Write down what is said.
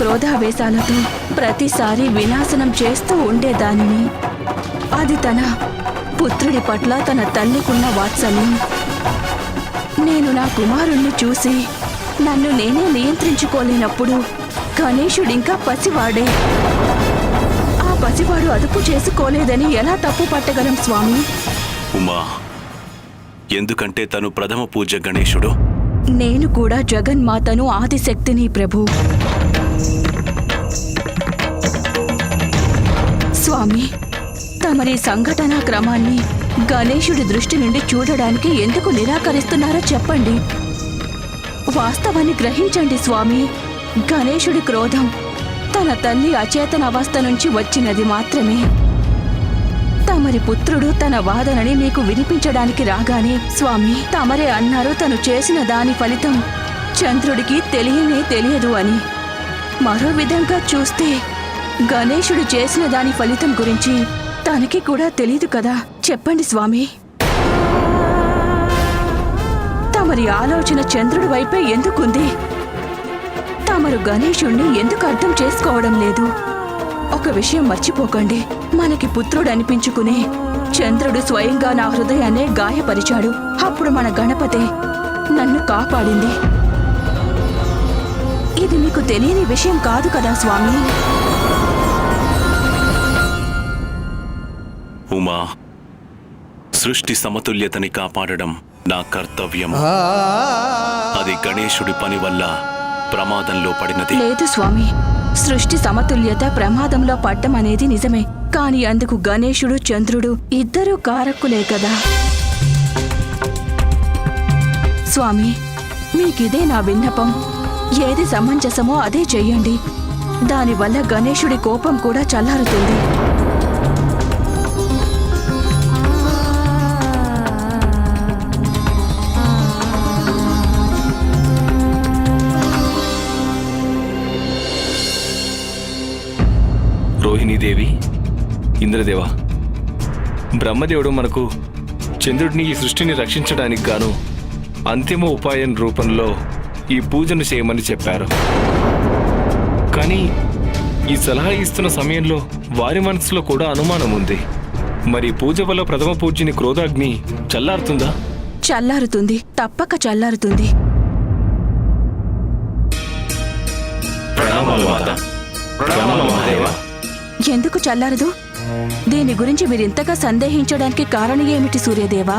క్రోధావేశాలతో ప్రతిసారి వినాశనం చేస్తూ ఉండేదానిని. అది తన పుత్రుడి పట్ల తన తల్లికున్న వాత్సల్యం. నేను నా కుమారుణ్ణి చూసి నన్ను నేనే నియంత్రించుకోలేనప్పుడు గణేశుడింకా పసివాడే. ఆ పసివాడు అదుపు చేసుకోలేదని ఎలా తప్పు పట్టగలం స్వామి? ఉమా, ఎందుకంటే తను ప్రథమ పూజ్య గణేశుడు. నేను కూడా జగన్మాతను ఆదిశక్తిని ప్రభు. స్వామి, తమరి సంఘటనా క్రమాన్ని గణేశుడి దృష్టి నుండి చూడడానికి ఎందుకు నిరాకరిస్తున్నారో చెప్పండి. వాస్తవాన్ని గ్రహించండి స్వామి. గణేశుడి క్రోధం తన తల్లి అచేతన అవస్థ నుంచి వచ్చినది మాత్రమే. తమరి పుత్రుడు తన వాదనని మీకు వినిపించడానికి రాగానే, స్వామి తమరే అన్నారు తను చేసిన దాని ఫలితం చంద్రుడికి తెలియనే తెలియదు అని. మరో విధంగా చూస్తే గణేశుడు చేసిన దాని ఫలితం గురించి తనకి కూడా తెలీదు కదా. చెప్పండి స్వామి, తమరి ఆలోచన చంద్రుడి వైపే ఎందుకుంది? తమరు గణేశుణ్ణి ఎందుకు అర్థం చేసుకోవడం లేదు? ఒక విషయం మర్చిపోకండి, మనకి పుత్రుడు అనిపించుకునే చంద్రుడు స్వయంగా నా హృదయాన్నే గాయపరిచాడు. అప్పుడు మన గణపతే నన్ను కాపాడింది. ఇది మీకు తెలియని విషయం కాదు కదా స్వామి? ఉమా, సృష్టి సమతుల్యతని కాపాడడం నా కర్తవ్యం. అది గణేశుడి పని వల్ల ప్రమాదంలో పడినది. లేదు స్వామి, సృష్టి సమతుల్యత ప్రమాదంలో పడ్డం అనేది నిజమే. కాని అందుకు గణేశుడు చంద్రుడు ఇద్దరూ కారక్కులే కదా స్వామి. మీకిదే నా విన్నపం. ఏది సమంజసమో అదే చెయ్యండి. దానివల్ల గణేశుడి కోపం కూడా చల్లారుతుంది. రోహిణీదేవి, ఇంద్రదేవ, బ్రహ్మదేవుడు మనకు చంద్రుడిని ఈ సృష్టిని రక్షించడానికి గాను అంతిమ ఉపాయం రూపంలో ఈ పూజను చేయమని చెప్పారు. కానీ ఈ సలహా ఇస్తున్న సమయంలో వారి మనసులో కూడా అనుమానం ఉంది. మరి పూజ వల్ల ప్రథమ పూజ్యుని క్రోధాగ్ని చల్లారుతుందా? చల్లారుతుంది, తప్పక చల్లారుతుంది. ఎందుకు చల్లారదు? దీని గురించి మీరింతగా సందేహించడానికి కారణం ఏమిటి సూర్యదేవా?